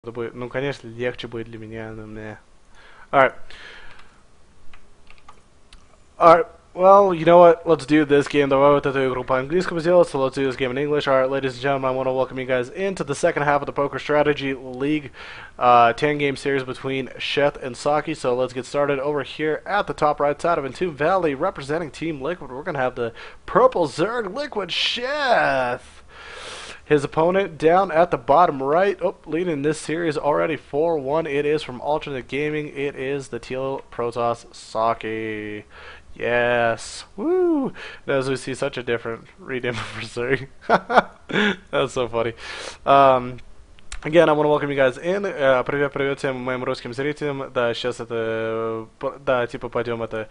Это будет, ну, конечно, легче будет для меня, но мне. Alright. Alright. Well, you know what? Let's do this game. Давай вот эту игру по-английскому сделать, so let's do this game in English. Alright, ladies and gentlemen, I want to welcome you guys into the second half of the PokerStrategy League 10-game series between Sheth and Saki. So let's get started over here at the top right side of Entomb Valley, representing Team Liquid. We're going to have the purple Zerg LiquidSheth. His opponent down at the bottom right, leading this series already 4-1. It is from Alternate Gaming. It is the Teal Protoss Saki. Yes. Woo! And as we see, such a different redeem for Zerg. That's so funny. Again, I want to welcome you guys in. Привет всем моим русским зрителям. Да, сейчас это... Да, типа пойдем это...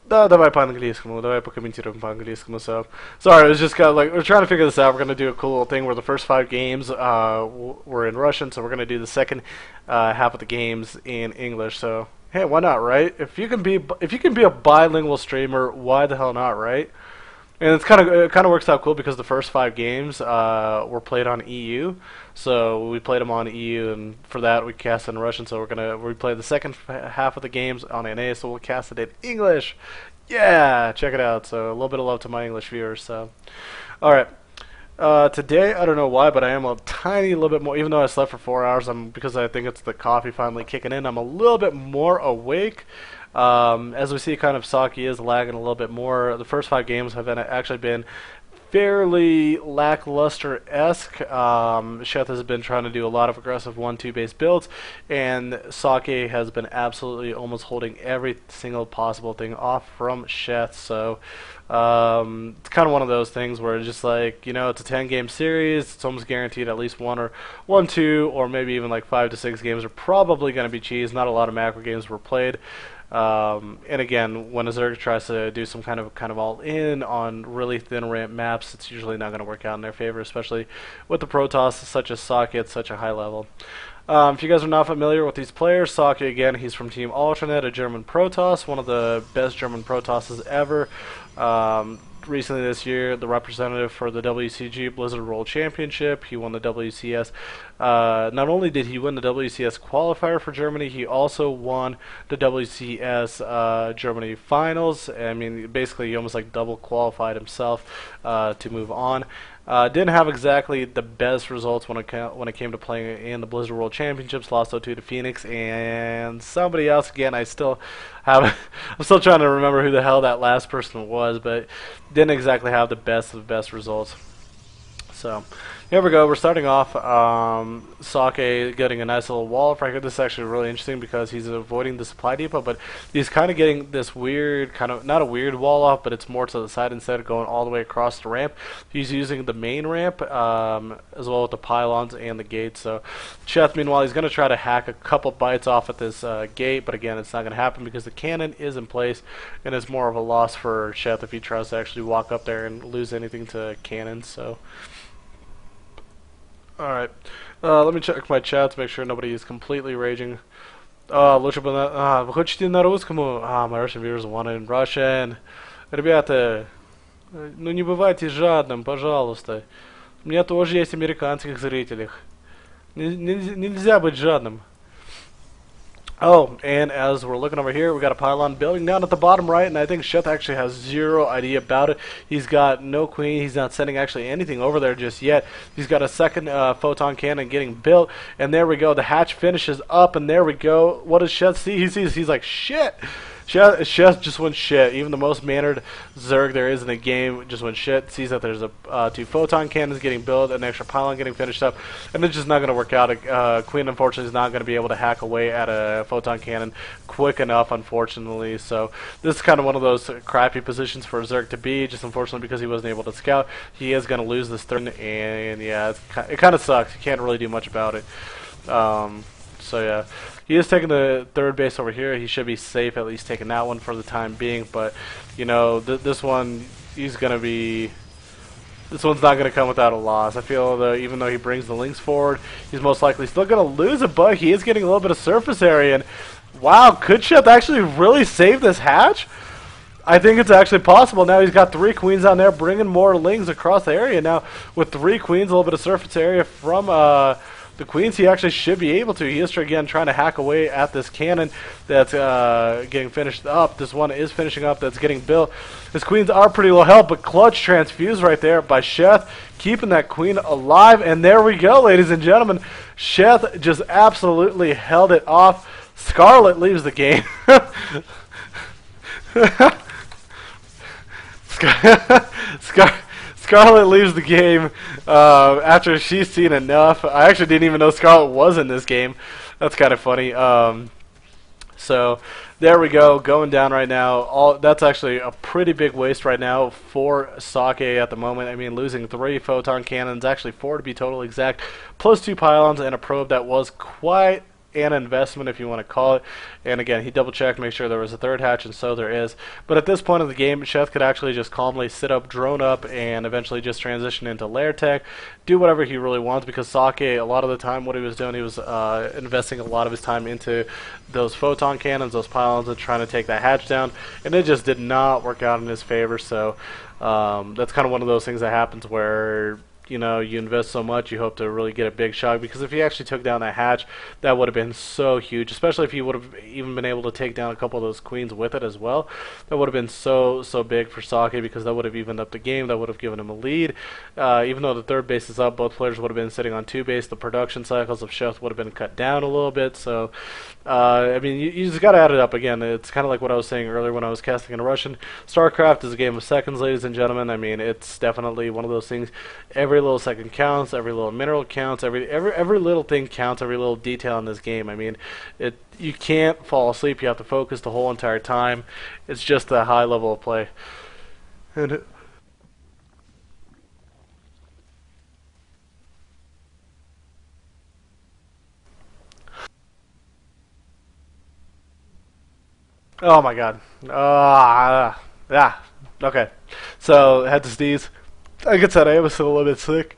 Да, давай по-английскому, давай покомментируем по-английскому. So, sorry, it was just kind of like, we're trying to figure this out. We're going to do a cool little thing where the first 5 games were in Russian, so we're going to do the second half of the games in English. So, hey, why not, right? If you can be a bilingual streamer, why the hell not, right? And it kind of works out cool because the first 5 games were played on EU, so we played them on EU, and for that we cast in Russian. So we're gonna replay the second half of the games on NA, so we'll cast it in English. Yeah, check it out. So a little bit of love to my English viewers. So, all right. Today, I don't know why, but I am a tiny little bit more, even though I slept for 4 hours, because I think it's the coffee finally kicking in, I'm a little bit more awake. As we see, kind of Saki is lagging a little bit more. The first 5 games have actually been fairly lackluster-esque. Sheth has been trying to do a lot of aggressive 1-2 base builds, and Saki has been absolutely almost holding every single possible thing off from Sheth. So it's kind of one of those things where it's just like, you know, it's a 10-game series. It's almost guaranteed at least 1, 2, or maybe even like 5 to 6 games are probably going to be cheese. Not a lot of macro games were played. And again, when a Zerg tries to do some kind of all-in on really thin ramp maps, it's usually not going to work out in their favor, especially with the Protoss such as Saki at such a high level. If you guys are not familiar with these players, Saki, again, he's from Team Alternate, a German Protoss, one of the best German Protosses ever. Recently this year, the representative for the WCG Blizzard World Championship. He won the WCS. Not only did he win the WCS qualifier for Germany, he also won the WCS Germany finals. I mean, basically, he almost like double qualified himself to move on. Didn't have exactly the best results when it came to playing in the Blizzard World Championships. Lost 0-2 to Phoenix and somebody else. Again, I'm still trying to remember who the hell that last person was, but didn't exactly have the best of the best results. So here we go. We're starting off. Sake getting a nice little wall up right here. This is actually really interesting because he's avoiding the supply depot, but he's kind of getting this weird, kind of not a weird wall up, but it's more to the side instead of going all the way across the ramp. He's using the main ramp as well with the pylons and the gates. So Sheth, meanwhile, he's going to try to hack a couple bites off at this gate, but again, it's not going to happen because the cannon is in place, and it's more of a loss for Sheth if he tries to actually walk up there and lose anything to cannon. So. Alright, let me check my chat to make sure nobody is completely raging. Лучше бы вы хотите на русском? My Russian viewers wanted in Russian. Ребята, ну не бывайте жадным, пожалуйста. У меня тоже есть американских зрителей. Нельзя быть жадным. Oh, and as we're looking over here, we got a pylon building down at the bottom right, and I think Sheth actually has zero idea about it. He's got no queen. He's not sending actually anything over there just yet. He's got a second photon cannon getting built, and there we go. The hatch finishes up, and there we go. What does Sheth see? He's like, shit. Sheth just went shit. Even the most mannered Zerg there is in the game just went shit. Sees that there's 2 photon cannons getting built, an extra pylon getting finished up, and it's just not going to work out. Queen, unfortunately, is not going to be able to hack away at a photon cannon quick enough, unfortunately. So this is kind of one of those crappy positions for a Zerg to be, just unfortunately because he wasn't able to scout. He is going to lose this turn, and yeah, it kind of sucks. You can't really do much about it. So yeah. He is taking the third base over here. He should be safe, at least taking that one for the time being. But, you know, this one, this one's not going to come without a loss. I feel that even though he brings the links forward, he's most likely still going to lose it, but he is getting a little bit of surface area. And, wow, could Sheth actually really save this hatch? I think it's actually possible. Now he's got 3 queens on there, bringing more lings across the area. Now, with 3 queens, a little bit of surface area from the queens, he actually should be able to. He is, again, trying to hack away at this cannon that's getting finished up. This one is finishing up that's getting built. His queens are pretty low health, but clutch transfuse right there by Sheth, keeping that queen alive. And there we go, ladies and gentlemen. Sheth just absolutely held it off. Scarlet leaves the game. Scarlet leaves the game after she's seen enough. I actually didn't even know Scarlet was in this game. That's kind of funny. So there we go, going down right now. That's actually a pretty big waste right now for Socke at the moment. I mean, losing 3 photon cannons, actually 4 to be total exact, plus 2 pylons and a probe. That was quite an investment, if you want to call it. And again, he double checked, make sure there was a third hatch, and so there is. But at this point of the game, Sheth could actually just calmly sit up, drone up, and eventually just transition into lair tech, do whatever he really wants, because Socke, a lot of the time what he was doing, he was investing a lot of his time into those photon cannons, those pylons, and trying to take that hatch down, and it just did not work out in his favor. So that's kind of one of those things that happens where, you know, you invest so much, you hope to really get a big shot, because if he actually took down that hatch, that would have been so huge, especially if he would have even been able to take down a couple of those queens with it as well. That would have been so big for Socke, because that would have evened up the game, that would have given him a lead. Even though the third base is up, both players would have been sitting on 2 base. The production cycles of Sheth would have been cut down a little bit. So I mean, you just got to add it up. Again, it's kind of like what I was saying earlier when I was casting in Russian. StarCraft is a game of seconds, ladies and gentlemen. I mean, it's definitely one of those things. Every little second counts, every little mineral counts, every little thing counts, every little detail in this game. I mean, you can't fall asleep. You have to focus the whole entire time. It's just a high level of play. And oh my god. Yeah. Okay. So, had to sneeze. Like I said, I am still a little bit sick.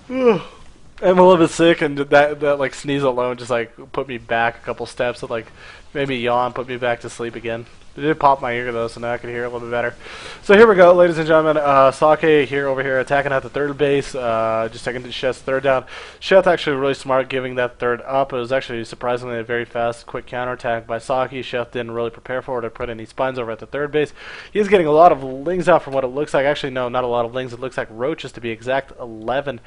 I'm a little bit sick, and that like sneeze alone just like put me back a couple steps. It like made me yawn, put me back to sleep again. It did pop my ear though, so now I can hear it a little bit better. So here we go, ladies and gentlemen. Socke here over here attacking at the third base, just taking Sheth's third down. Sheth actually really smart giving that third up. It was actually surprisingly a very fast, quick counterattack by Socke. Sheth didn't really prepare for it or put any spines over at the third base. He's getting a lot of lings out from what it looks like. Actually, no, not a lot of lings. It looks like roaches to be exact, 11.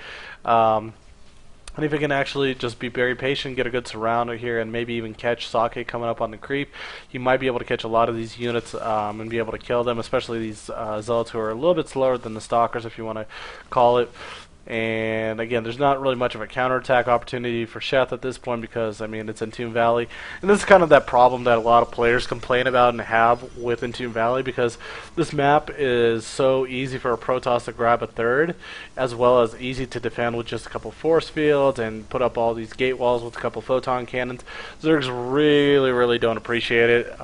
And if you can actually just be very patient, get a good surrounder here, and maybe even catch Socke coming up on the creep, you might be able to catch a lot of these units and be able to kill them, especially these zealots who are a little bit slower than the stalkers, if you want to call it. And again, there's not really much of a counterattack opportunity for Sheth at this point, because I mean, it's Entomb Valley, and this is kind of that problem that a lot of players complain about and have with Entomb Valley, because this map is so easy for a Protoss to grab a third, as well as easy to defend with just a couple force fields and put up all these gate walls with a couple photon cannons. Zergs really don't appreciate it.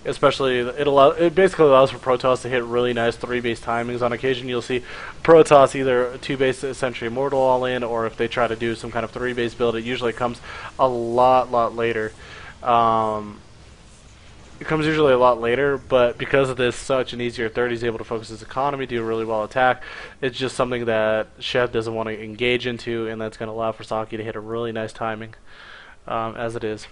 Especially, it basically allows for Protoss to hit really nice 3-base timings. On occasion, you'll see Protoss either 2-base Sentry Immortal all in, or if they try to do some kind of 3-base build, it usually comes a lot later. It comes usually a lot later, but because of this, such an easier third, he's able to focus his economy, do a really well attack. It's just something that Sheth doesn't want to engage into, and that's going to allow for Socke to hit a really nice timing, as it is.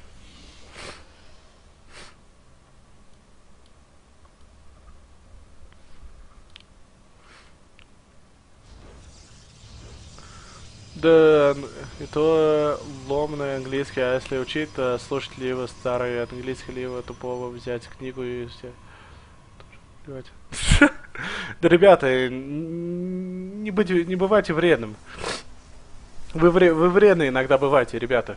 Да, это ломаный английский, а если учить, то слушать либо старый английский, либо тупого взять книгу и все. Да, ребята, не бывайте вредным. Вы вредны иногда бываете, ребята.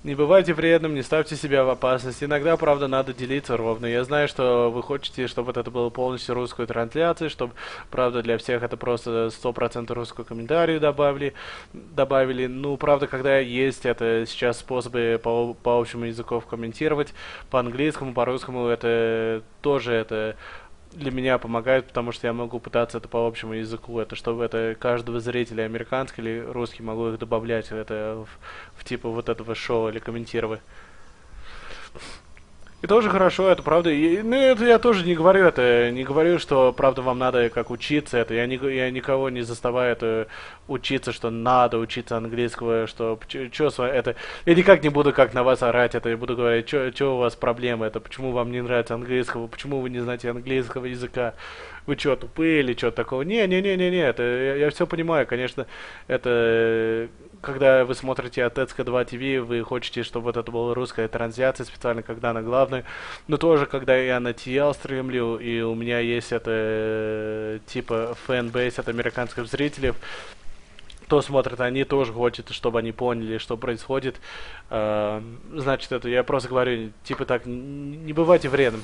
Не бывайте вредным, не ставьте себя в опасность. Иногда, правда, надо делиться ровно. Я знаю, что вы хотите, чтобы это было полностью русской трансляцией, чтобы, правда, для всех это просто 100% русскую комментарию добавили. Ну, правда, когда есть это сейчас способы по общему языку комментировать, по английскому, по русскому, это тоже это для меня помогает, потому что я могу пытаться это по общему языку, это чтобы это каждого зрителя, американский или русский, могу их добавлять это в типа вот этого шоу или комментировать. И тоже хорошо, это правда. Ну, это я тоже не говорю, не говорю, что правда вам надо как учиться это. Я никого не заставляю это учиться, что надо учиться английского, что это. Я никак не буду как на вас орать это, я буду говорить, что у вас проблема, это почему вам не нравится английского, почему вы не знаете английского языка, вы что, тупые или что такого? Не, это я все понимаю, конечно, это когда вы смотрите АТСК 2 ТВ, вы хотите, чтобы вот это была русская трансляция, специально когда на главной. Но тоже, когда я на TL стримлю, и у меня есть это типа фэн-бейс от американских зрителей, кто смотрит, они тоже хотят, чтобы они поняли, что происходит. Значит, это я просто говорю, типа так, не бывайте вредным.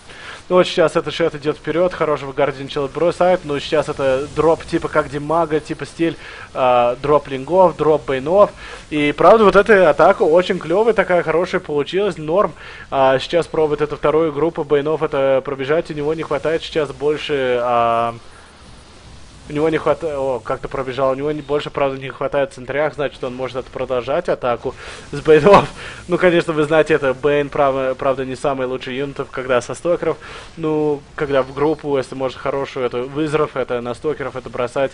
Ну вот сейчас это шет идет вперед, хорошего Guardian Chill бросает, но сейчас это дроп типа как Димага, типа стиль дроп лингов, дроп бейнов. И правда, вот эта атака очень клевая, такая хорошая получилась, норм. Сейчас пробует эту вторую группу бейнов, это пробежать, у него не хватает сейчас больше... У него не хватает... О, как-то пробежал. У него больше, правда, не хватает центрях, значит, он может это продолжать атаку с бейнов. Ну, конечно, вы знаете, это Бейн, правда, не самый лучший юнитов, когда со стокеров. Ну, когда в группу, если можно хорошую, это вызов, это на стокеров, это бросать,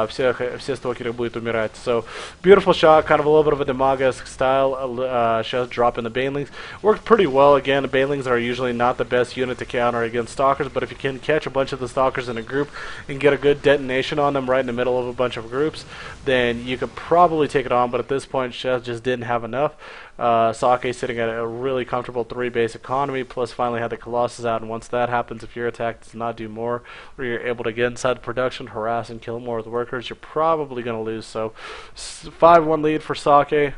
все стокеры будут умирать. So, beautiful shot, kind of a little bit of a Demaga-esque style, just dropping the Banelings. Worked pretty well, again, the Banelings are usually not the best unit to counter against stalkers, but if you can catch a bunch of the stalkers in a group and get a good detonation on them right in the middle of a bunch of groups, then you could probably take it on, but at this point, Chef just didn't have enough. Sake sitting at a really comfortable 3 base economy, plus finally had the Colossus out, and once that happens, if your attack does not do more, or you're able to get inside the production, harass and kill more of the workers, you're probably going to lose. So 5-1 lead for Sake.